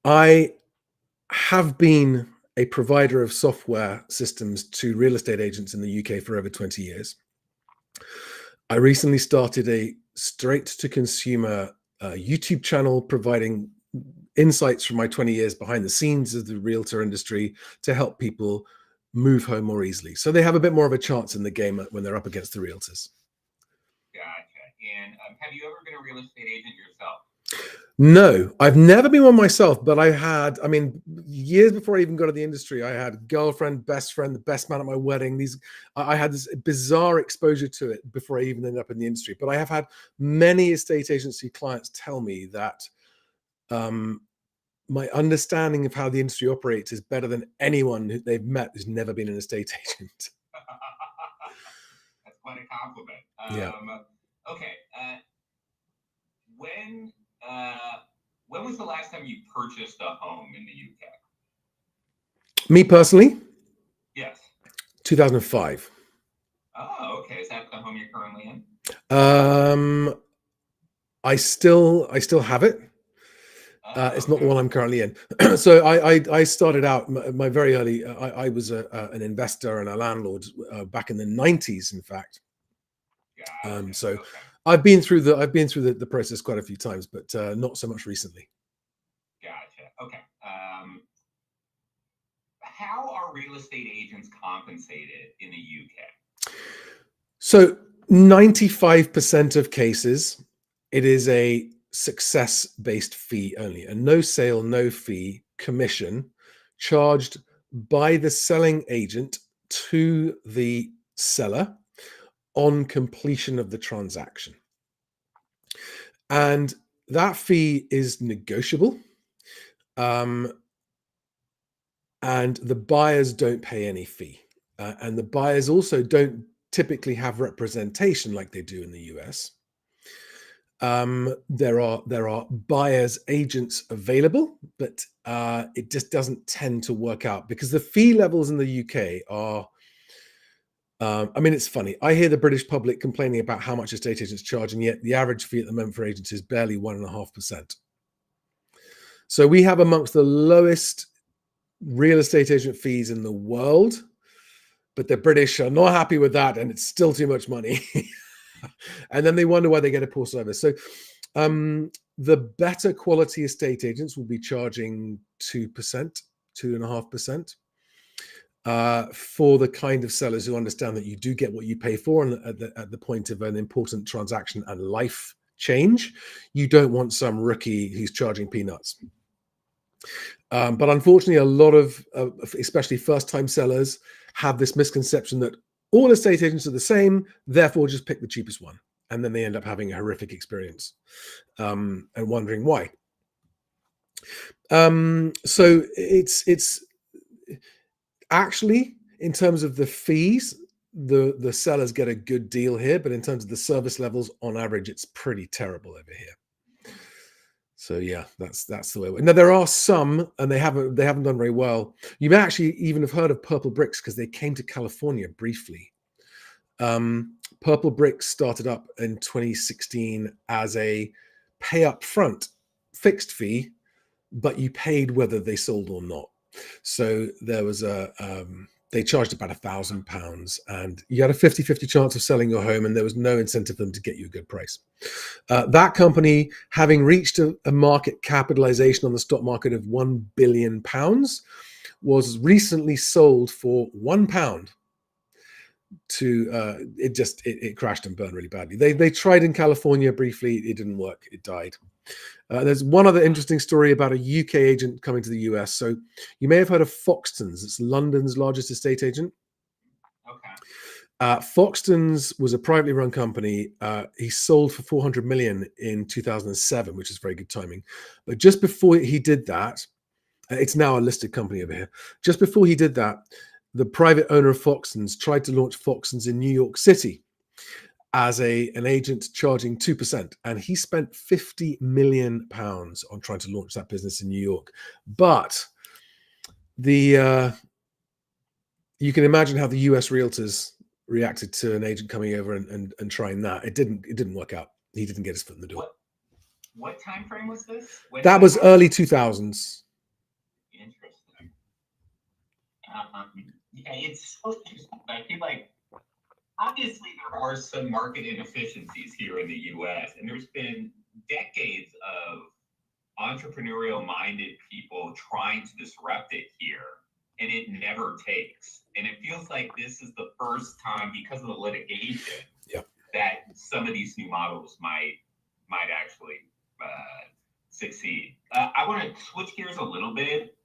I have been a provider of software systems to real estate agents in the UK for over 20 years. I recently started a straight to consumer YouTube channel providing insights from my 20 years behind the scenes of the realtor industry to help people move home more easily. So they have a bit more of a chance in the game when they're up against the realtors. Gotcha. And have you ever been a real estate agent yourself? No, I've never been one myself, but I mean, years before I even got to the industry, I had girlfriend, best friend, the best man at my wedding. I had this bizarre exposure to it before I even ended up in the industry. But I have had many estate agency clients tell me that um, my understanding of how the industry operates is better than anyone who they've met who's never been an estate agent. That's quite a compliment. Yeah. Okay. When was the last time you purchased a home in the UK? Me personally, Yes. 2005. Oh, okay. Is that the home you're currently in? I still have it. It's not the one I'm currently in. So I started out my very early. I was an investor and a landlord back in the 90s, in fact. Gotcha. So Okay. I've been through the process quite a few times, but not so much recently. Gotcha. Okay. How are real estate agents compensated in the UK? So 95% of cases, it is a success-based fee only, a no sale, no fee commission charged by the selling agent to the seller on completion of the transaction. And that fee is negotiable. And the buyers don't pay any fee. And the buyers also don't typically have representation like they do in the US. There are buyers agents available, but it just doesn't tend to work out because the fee levels in the UK are. I mean, it's funny. I hear the British public complaining about how much estate agents charge, and yet the average fee at the moment for agents is barely 1.5%. So we have amongst the lowest real estate agent fees in the world, but the British are not happy with that, and it's still too much money. And then they wonder why they get a poor service. So the better quality estate agents will be charging 2%, 2.5%. For the kind of sellers who understand that you do get what you pay for, and at the point of an important transaction and life change, you don't want some rookie who's charging peanuts. But unfortunately, a lot of especially first-time sellers have this misconception that all estate agents are the same, therefore just pick the cheapest one. And then they end up having a horrific experience and wondering why. So it's actually, in terms of the fees, the sellers get a good deal here, but in terms of the service levels, on average, it's pretty terrible over here. So yeah, that's the way. Now there are some, and they haven't done very well. You may actually even have heard of Purple Bricks because they came to California briefly. Purple Bricks started up in 2016 as a pay up front fixed fee, but you paid whether they sold or not. So there was they charged about £1,000 and you had a 50-50 chance of selling your home, and there was no incentive for them to get you a good price. That company, having reached a market capitalization on the stock market of £1 billion, was recently sold for £1 to it crashed and burned really badly. They tried in California briefly, it didn't work, it died. There's one other interesting story about a UK agent coming to the US. So you may have heard of Foxtons. It's London's largest estate agent. Okay. Foxtons was a privately run company. He sold for 400 million in 2007, which is very good timing. But just before he did that, it's now a listed company over here. Just before he did that, the private owner of Foxtons tried to launch Foxtons in New York City as an agent charging 2%. And he spent £50 million on trying to launch that business in New York. But you can imagine how the US realtors reacted to an agent coming over and trying that. It didn't work out. He didn't get his foot in the door. What time frame was this? That was early 2000s. Yeah, it's so interesting. I feel like obviously there are some market inefficiencies here in the US, and there's been decades of entrepreneurial minded people trying to disrupt it here, and it never takes. And it feels like this is the first time, because of the litigation, Yeah. that some of these new models might actually succeed. I want to switch gears a little bit.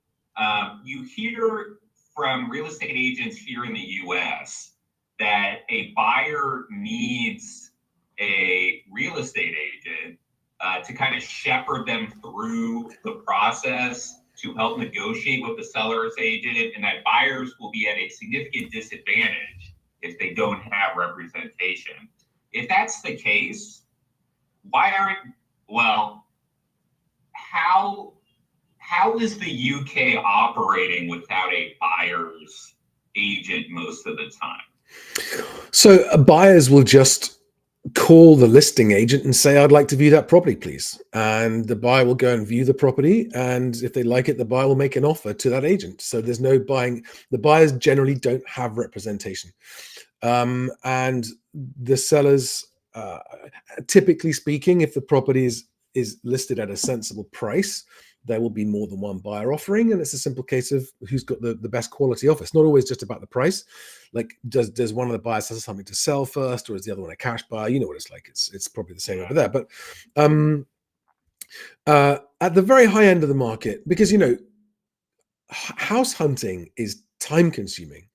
You hear from real estate agents here in the US that a buyer needs a real estate agent to kind of shepherd them through the process, to help negotiate with the seller's agent, and that buyers will be at a significant disadvantage if they don't have representation. If that's the case, why aren't, well, how is the UK operating without a buyer's agent most of the time? So buyers will just call the listing agent and say, I'd like to view that property, please. And the buyer will go and view the property. And if they like it, the buyer will make an offer to that agent. So there's no buying. The buyers generally don't have representation. And the sellers, typically speaking, if the property is listed at a sensible price, there will be more than one buyer offering, and it's a simple case of who's got the best quality offer. It's not always just about the price. Like, does one of the buyers have something to sell first, or is the other one a cash buyer? You know what it's like. It's probably the same over there. But at the very high end of the market, because house hunting is time consuming,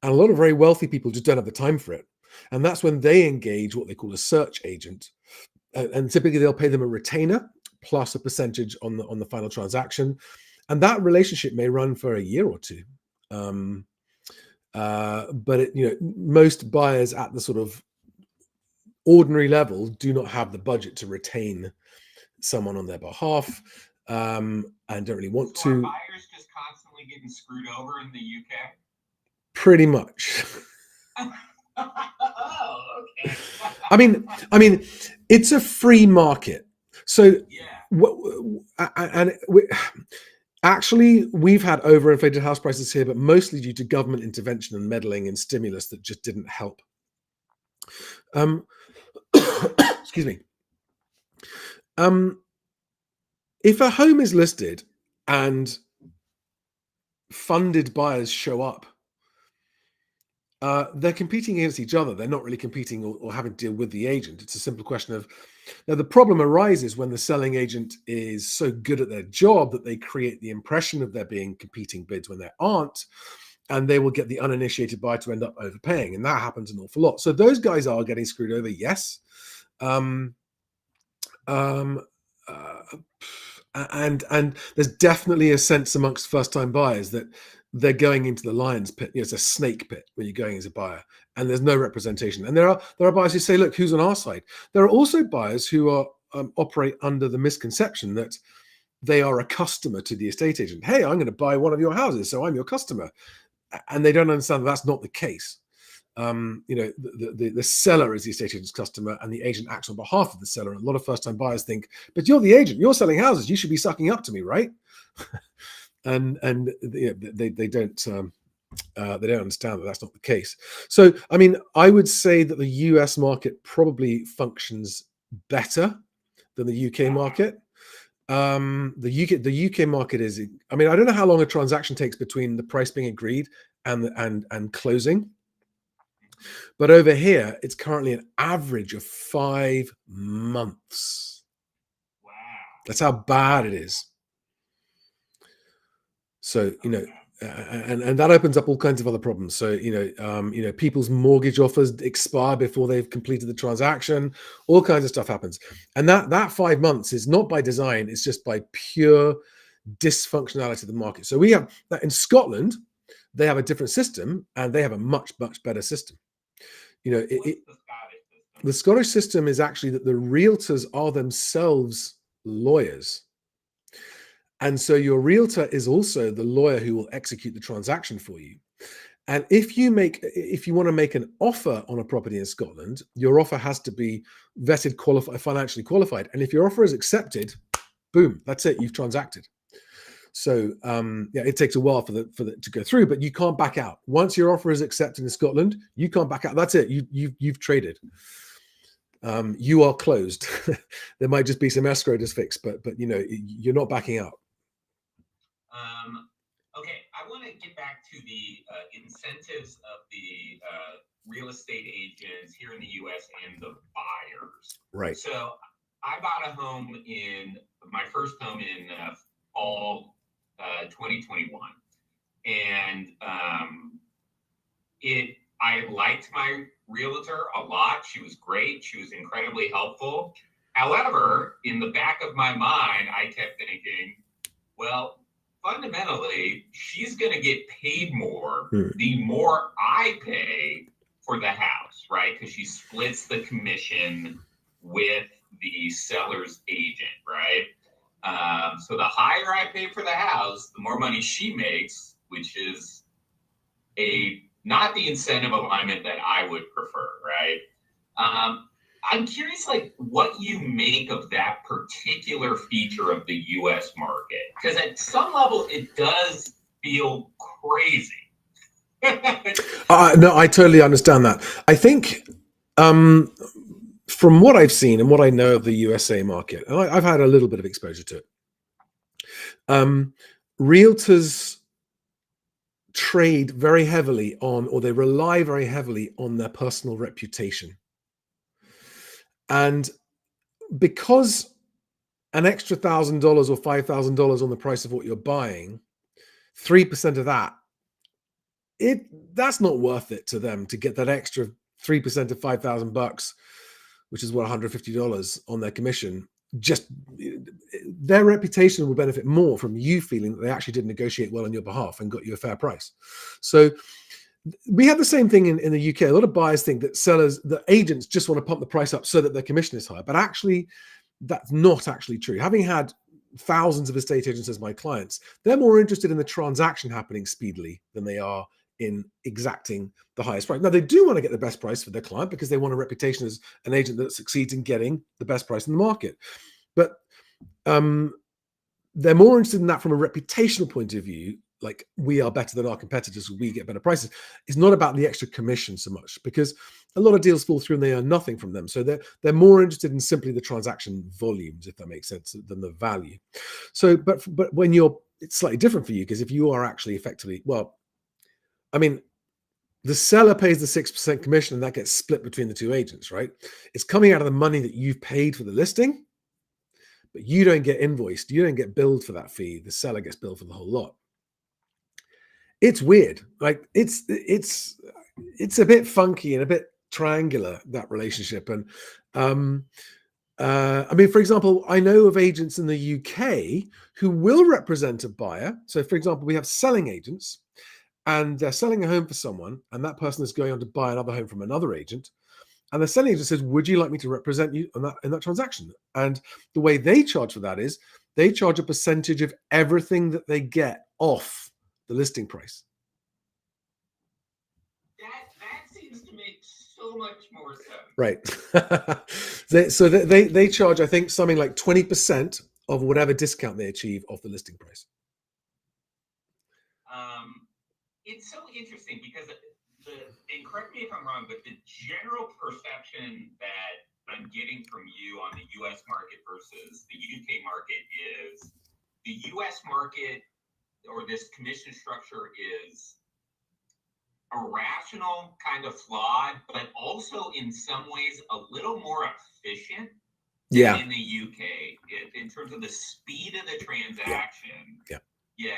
and a lot of very wealthy people just don't have the time for it, and that's when they engage what they call a search agent, and typically they'll pay them a retainer plus a percentage on the final transaction, and that relationship may run for a year or two. But most buyers at the sort of ordinary level do not have the budget to retain someone on their behalf, and don't really want So are to. buyers just constantly getting screwed over in the UK? Pretty much. Oh, okay. I mean, it's a free market. So Yeah. actually, we've had overinflated house prices here, but mostly due to government intervention and meddling and stimulus that just didn't help. Excuse me. If a home is listed and funded buyers show up, they're competing against each other. They're not really competing or having to deal with the agent. It's a simple question of, now the problem arises when the selling agent is so good at their job that they create the impression of there being competing bids when there aren't, and they will get the uninitiated buyer to end up overpaying, and that happens an awful lot. So those guys are getting screwed over, yes. And there's definitely a sense amongst first-time buyers that they're going into the lion's pit. It's a snake pit when you're going as a buyer, and there's no representation. And there are buyers who say, "Look, who's on our side?" There are also buyers who are operate under the misconception that they are a customer to the estate agent. Hey, I'm going to buy one of your houses, so I'm your customer, and they don't understand that that's not the case. The seller is the estate agent's customer, and the agent acts on behalf of the seller. And a lot of first-time buyers think, "But you're the agent. You're selling houses. You should be sucking up to me, right?" and they don't understand that that's not the case. So, I mean, I would say that the US market probably functions better than the UK market. The UK market is, I mean, I don't know how long a transaction takes between the price being agreed and closing. But over here, it's currently an average of 5 months. Wow. That's how bad it is. So, and that opens up all kinds of other problems. So, people's mortgage offers expire before they've completed the transaction. All kinds of stuff happens. And that 5 months is not by design. It's just by pure dysfunctionality of the market. So we have that in Scotland. They have a different system, and they have a much, much better system. The Scottish system is actually that the realtors are themselves lawyers. And so your realtor is also the lawyer who will execute the transaction for you. And if you want to make an offer on a property in Scotland, your offer has to be vetted, qualified, financially qualified. And if your offer is accepted, boom, that's it, you've transacted. So yeah, it takes a while for the to go through, but you can't back out. Once your offer is accepted in Scotland, you can't back out. That's it. You've traded. You are closed. There might just be some escrow to fix, but you're not backing out. Okay, I want to get back to the incentives of the real estate agents here in the U.S. and the buyers. Right. So I bought a home my first home in fall 2021, and I liked my realtor a lot. She was great. She was incredibly helpful. However, in the back of my mind, I kept thinking, well, fundamentally, she's going to get paid more the more I pay for the house, right? Because she splits the commission with the seller's agent, right? So the higher I pay for the house, the more money she makes, which is not the incentive alignment that I would prefer, right? I'm curious, what you make of that particular feature of the U.S. market, because at some level it does feel crazy. No, I totally understand that. I think from what I've seen and what I know of the USA market, and I've had a little bit of exposure to it, realtors trade very heavily on, or they rely very heavily on their personal reputation. And because an extra $1,000 or $5,000 on the price of what you're buying, 3% of that, that's not worth it to them to get that extra 3% of $5,000, which is what, $150 on their commission. Just their reputation will benefit more from you feeling that they actually did negotiate well on your behalf and got you a fair price. So we have the same thing in the UK. A lot of buyers think that the agents just want to pump the price up so that their commission is higher. But actually, that's not actually true. Having had thousands of estate agents as my clients, they're more interested in the transaction happening speedily than they are in exacting the highest price. Now, they do want to get the best price for their client because they want a reputation as an agent that succeeds in getting the best price in the market. But they're more interested in that from a reputational point of view. Like, we are better than our competitors, we get better prices. It's not about the extra commission so much, because a lot of deals fall through and they earn nothing from them. So they're more interested in simply the transaction volumes, if that makes sense, than the value. So, but when it's slightly different for you, because if you are actually effectively, the seller pays the 6% commission and that gets split between the two agents, right? It's coming out of the money that you've paid for the listing, but you don't get invoiced. You don't get billed for that fee. The seller gets billed for the whole lot. It's weird. Like, it's a bit funky and a bit triangular, that relationship. And for example, I know of agents in the UK who will represent a buyer. So for example, we have selling agents and they're selling a home for someone, and that person is going on to buy another home from another agent. And the selling agent says, would you like me to represent you in that transaction? And the way they charge for that is they charge a percentage of everything that they get off the listing price. That seems to make so much more sense. Right. they charge, I think, something like 20% of whatever discount they achieve off the listing price. It's so interesting because and correct me if I'm wrong, but the general perception that I'm getting from you on the US market versus the UK market is the US market, or this commission structure, is irrational, kind of flawed, but also in some ways a little more efficient than in the UK in terms of the speed of the transaction. Yeah.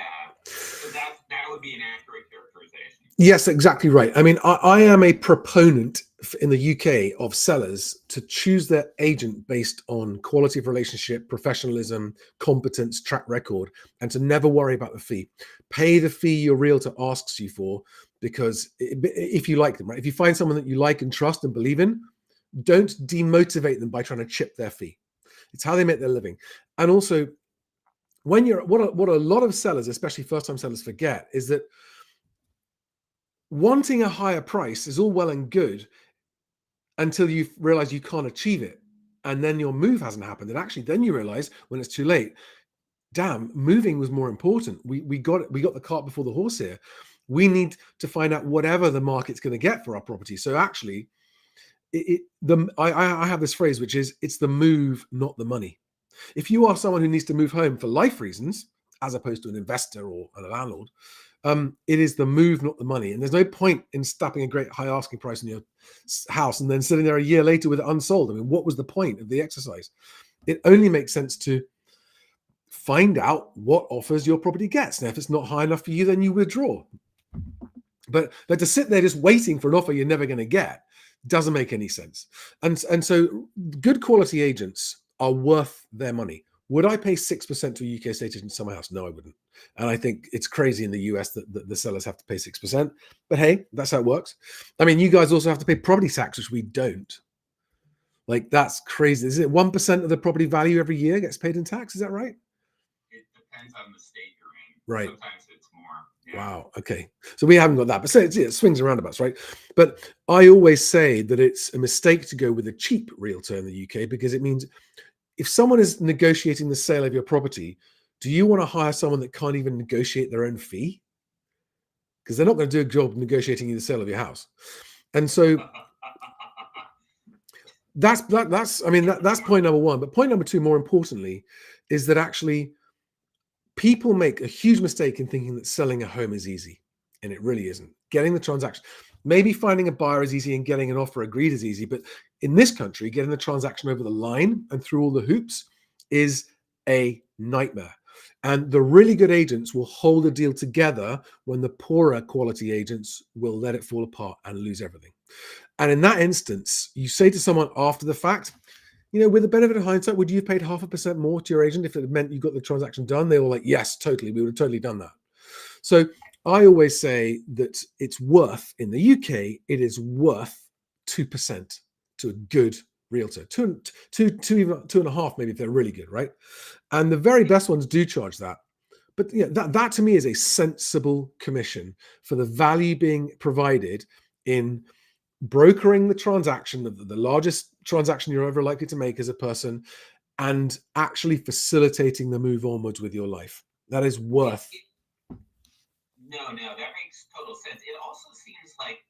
So that would be an accurate characterization. Yes, exactly right. I mean, I am a proponent in the UK of sellers to choose their agent based on quality of relationship, professionalism, competence, track record, and to never worry about the fee. Pay the fee your realtor asks you for, because if you like them, right? If you find someone that you like and trust and believe in, don't demotivate them by trying to chip their fee. It's how they make their living. And also, when what a lot of sellers, especially first-time sellers, forget is that wanting a higher price is all well and good until you realize you can't achieve it, and then your move hasn't happened. And actually, then you realize when it's too late, damn, moving was more important. We got the cart before the horse here. We need to find out whatever the market's going to get for our property. So actually, I have this phrase, which is, it's the move, not the money. If you are someone who needs to move home for life reasons, as opposed to an investor or a landlord, it is the move, not the money. And there's no point in slapping a great high asking price on your house and then sitting there a year later with it unsold. I mean, what was the point of the exercise? It only makes sense to find out what offers your property gets. Now, if it's not high enough for you, then you withdraw. But to sit there just waiting for an offer you're never going to get doesn't make any sense. And so good quality agents are worth their money. Would I pay 6% to a UK estate agent to sell my house? No, I wouldn't. And I think it's crazy in the US that the sellers have to pay 6%. But hey, that's how it works. I mean, you guys also have to pay property tax, which we don't. Like, that's crazy. Is it 1% of the property value every year gets paid in tax? Is that right? It depends on the state you're in. Right. Sometimes it's more. Yeah. Wow. Okay. So we haven't got that, but so it swings and roundabouts, right? But I always say that it's a mistake to go with a cheap realtor in the UK, because it means if someone is negotiating the sale of your property, do you want to hire someone that can't even negotiate their own fee? Because they're not going to do a job negotiating you the sale of your house. And so that's point number one. But point number two, more importantly, is that actually people make a huge mistake in thinking that selling a home is easy, and it really isn't. Getting the transaction, maybe finding a buyer is easy and getting an offer agreed is easy, but in this country, getting the transaction over the line and through all the hoops is a nightmare. And the really good agents will hold a deal together when the poorer quality agents will let it fall apart and lose everything. And in that instance, you say to someone after the fact, you know, with the benefit of hindsight, would you have paid 0.5% more to your agent if it meant you got the transaction done? They were like, yes, totally. We would have totally done that. So I always say that it's worth, in the UK, it is worth 2% to a good realtor, even 2.5 maybe if they're really good, right? And the very best ones do charge that. But yeah, that to me is a sensible commission for the value being provided in brokering the transaction, the largest transaction you're ever likely to make as a person, and actually facilitating the move onwards with your life. That is worth. No, that makes total sense. It also seems like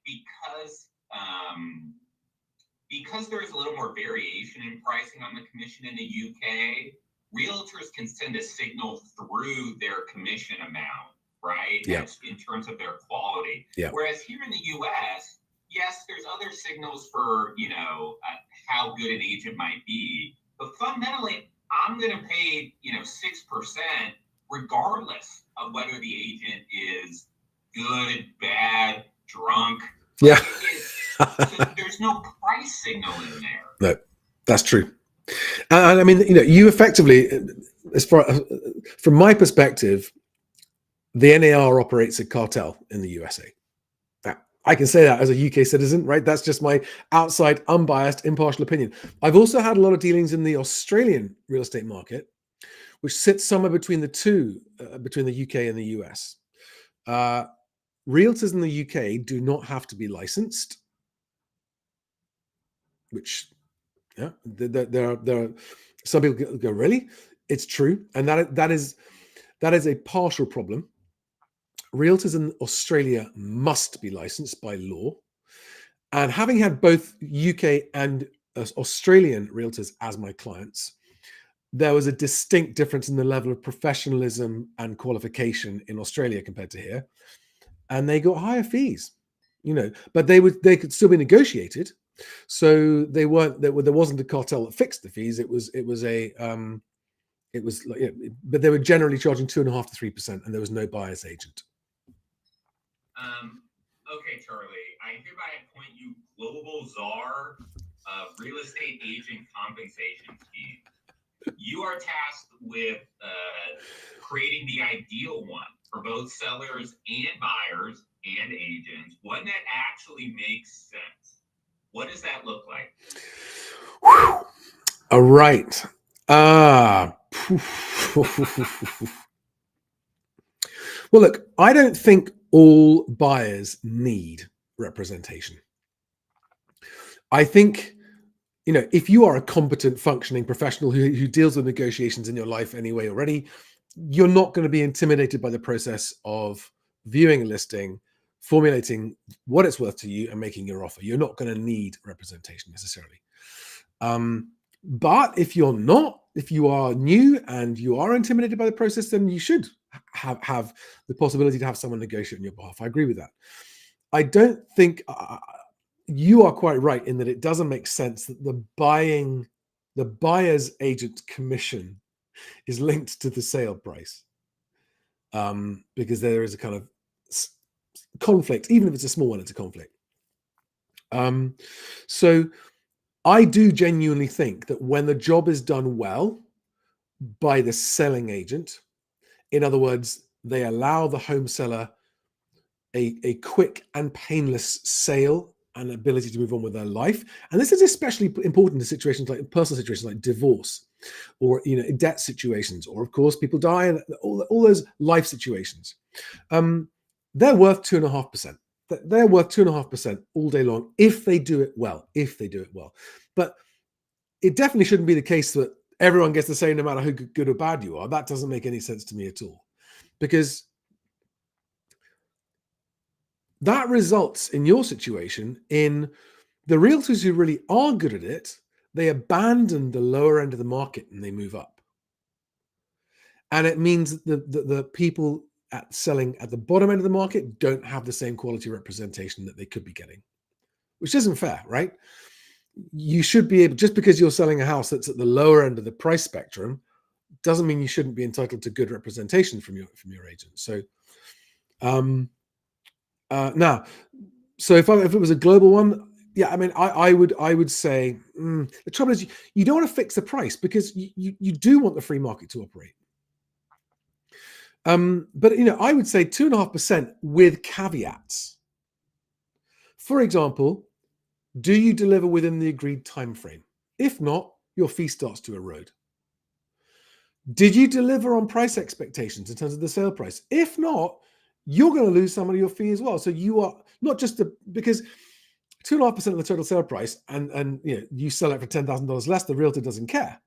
because there's a little more variation in pricing on the commission in the UK, realtors can send a signal through their commission amount, right? Yeah. In terms of their quality. Yeah. Whereas here in the US, yes, there's other signals for, how good an agent might be, but fundamentally, I'm going to pay, 6% regardless of whether the agent is good, bad, drunk. Yeah. So there's no price signal in there. No, that's true. And I mean, you effectively, as far from my perspective, the NAR operates a cartel in the USA. Now, I can say that as a UK citizen, right? That's just my outside, unbiased, impartial opinion. I've also had a lot of dealings in the Australian real estate market, which sits somewhere between the two, between the UK and the US. Realtors in the UK do not have to be licensed, which, yeah, there are some people go, really? It's true, and that is a partial problem. Realtors in Australia must be licensed by law, and having had both UK and Australian realtors as my clients, there was a distinct difference in the level of professionalism and qualification in Australia compared to here, and they got higher fees, but they could still be negotiated. So there wasn't a cartel that fixed the fees. But they were generally charging 2.5% to 3%, and there was no buyer's agent. Okay, Charlie, I hereby appoint you global czar of real estate agent compensation scheme. You are tasked with creating the ideal one for both sellers and buyers and agents, one that actually makes sense. What does that look like? Whew. All right. Well, look, I don't think all buyers need representation. I think, if you are a competent, functioning professional who deals with negotiations in your life anyway already, you're not going to be intimidated by the process of viewing a listing, formulating what it's worth to you, and making your offer. You're not going to need representation necessarily. But if you're not, if you are new and you are intimidated by the process, then you should have the possibility to have someone negotiate on your behalf. I agree with that. I don't think you are quite right in that it doesn't make sense that the buyer's agent's commission is linked to the sale price, because there is a kind of conflict. Even if it's a small one, it's a conflict. So I do genuinely think that when the job is done well by the selling agent, in other words, they allow the home seller a quick and painless sale and ability to move on with their life. And this is especially important in situations like personal situations like divorce, or debt situations, or of course people die, and all those life situations. They're worth 2.5%. They're worth 2.5% all day long if they do it well. But it definitely shouldn't be the case that everyone gets the same no matter how good or bad you are. That doesn't make any sense to me at all, because that results in your situation in the realtors who really are good at it, they abandon the lower end of the market and they move up. And it means that the people selling at the bottom end of the market don't have the same quality representation that they could be getting, which isn't fair, right? You should be able, just because you're selling a house that's at the lower end of the price spectrum, doesn't mean you shouldn't be entitled to good representation from your agent. So, now, so if it was a global one, yeah, I mean, I would say the trouble is you don't want to fix the price, because you do want the free market to operate. But I would say 2.5% with caveats. For example, do you deliver within the agreed time frame? If not, your fee starts to erode. Did you deliver on price expectations in terms of the sale price? If not, you're going to lose some of your fee as well. So you are not just because 2.5% of the total sale price, and you sell it for $10,000 less, the realtor doesn't care.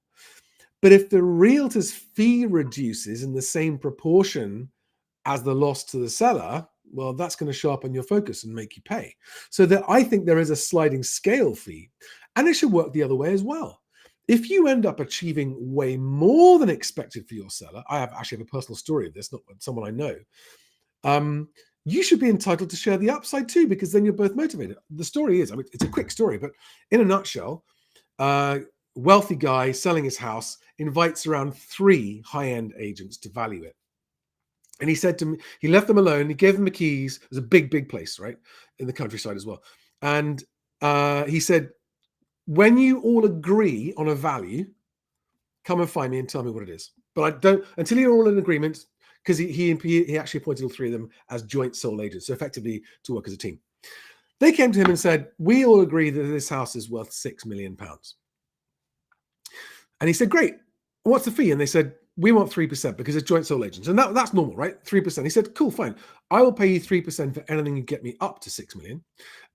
But if the realtor's fee reduces in the same proportion as the loss to the seller, well, that's going to sharpen your focus and make you pay. So I think there is a sliding scale fee, and it should work the other way as well. If you end up achieving way more than expected for your seller, I actually have a personal story of this, not someone I know. You should be entitled to share the upside too, because then you're both motivated. The story is, I mean, it's a quick story, but in a nutshell, wealthy guy selling his house invites around 3 high-end agents to value it. And he said to me, he left them alone. He gave them the keys. It was a big, big place, right? In the countryside as well. And he said, when you all agree on a value, come and find me and tell me what it is. But I don't, until you're all in agreement, because he actually appointed all 3 of them as joint sole agents, so effectively to work as a team. They came to him and said, we all agree that this house is worth £6 million. And he said, great, what's the fee? And they said, we want 3% because it's joint sole agents. And that's normal, right? 3%. He said, cool, fine. I will pay you 3% for anything you get me up to 6 million.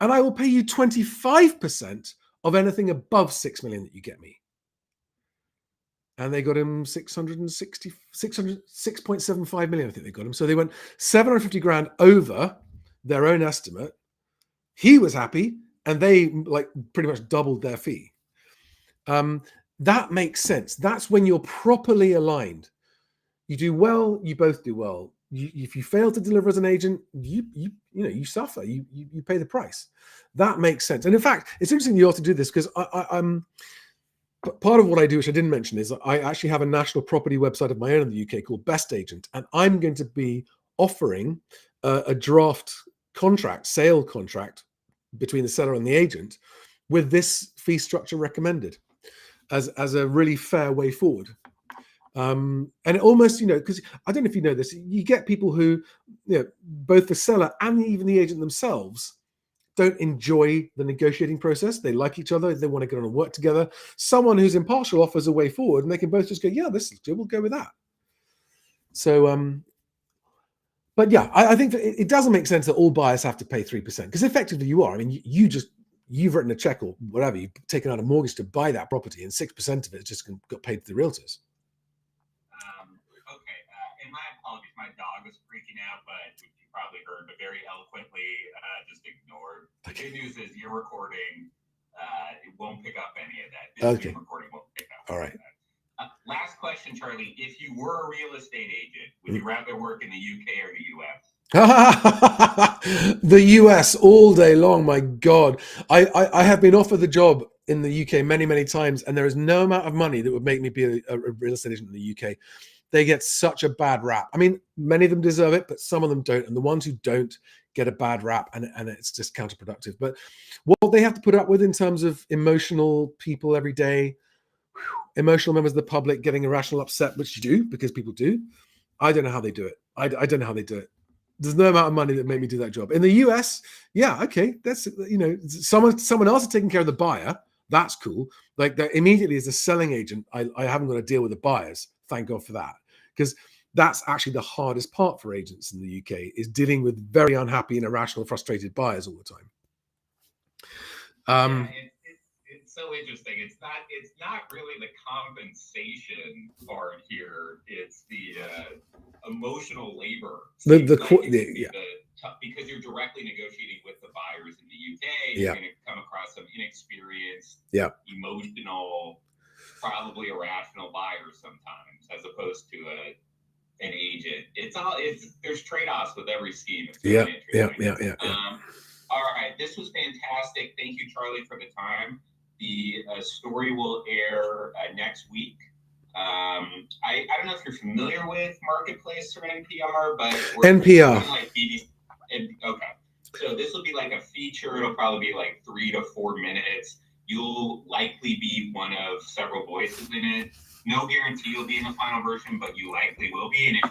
And I will pay you 25% of anything above 6 million that you get me. And they got him 6.75 million, I think they got him. So they went 750 grand over their own estimate. He was happy, and they pretty much doubled their fee. That makes sense. That's when you're properly aligned. You do well, you both do well. If you fail to deliver as an agent, you suffer. You pay the price. That makes sense. And in fact, it's interesting you ought to do this, because I'm part of what I do, which I didn't mention, is I actually have a national property website of my own in the UK called Best Agent, and I'm going to be offering a draft sale contract between the seller and the agent with this fee structure recommended as a really fair way forward. And it almost, because I don't know if you know this, you get people who, both the seller and even the agent themselves don't enjoy the negotiating process. They like each other. They want to get on and work together. Someone who's impartial offers a way forward, and they can both just go, yeah, this is good. We'll go with that. So, but yeah, I think that it doesn't make sense that all buyers have to pay 3%, because effectively you are. I mean, you've written a check or whatever, you've taken out a mortgage to buy that property, and 6% of it just got paid to the realtors. Okay. up, but which you probably heard, but very eloquently just ignored. The good news is you're recording. It won't pick up any of that. This Okay. recording won't pick up. All right. Last question, Charlie. If you were a real estate agent, would you rather work in the UK or the US? The US all day long. My God, I have been offered the job in the UK many times, and there is no amount of money that would make me be a real estate agent in the UK. They get such a bad rap. I mean, many of them deserve it, but some of them don't, and the ones who don't get a bad rap, and it's just counterproductive. But what they have to put up with in terms of emotional people every day, emotional members of the public getting irrational upset, which you do because people do. I don't know how they do it. I don't know how they do it. There's no amount of money that made me do that job. In the US, yeah, okay, that's, you know, someone else is taking care of the buyer. That's cool. Like, that immediately as a selling agent, I haven't got to deal with the buyers. Thank God for that, because that's actually the hardest part for agents in the UK, is dealing with very unhappy and irrational, frustrated buyers all the time. It's so interesting. It's not really the compensation part here. It's the emotional labor. Because you're directly negotiating with the buyers in the UK, you're going to come across some inexperienced, emotional, probably irrational buyers sometimes, as opposed to an agent. There's trade-offs with every scheme. It's really interesting. All right, this was fantastic. Thank you, Charlie, for the time. The story will air next week. I don't know if you're familiar with Marketplace or NPR, but NPR. Like BBC. Okay, so this will be like a feature. It'll probably be like 3 to 4 minutes. You'll likely be one of several voices in it. No guarantee you'll be in the final version, but you likely will be. And if you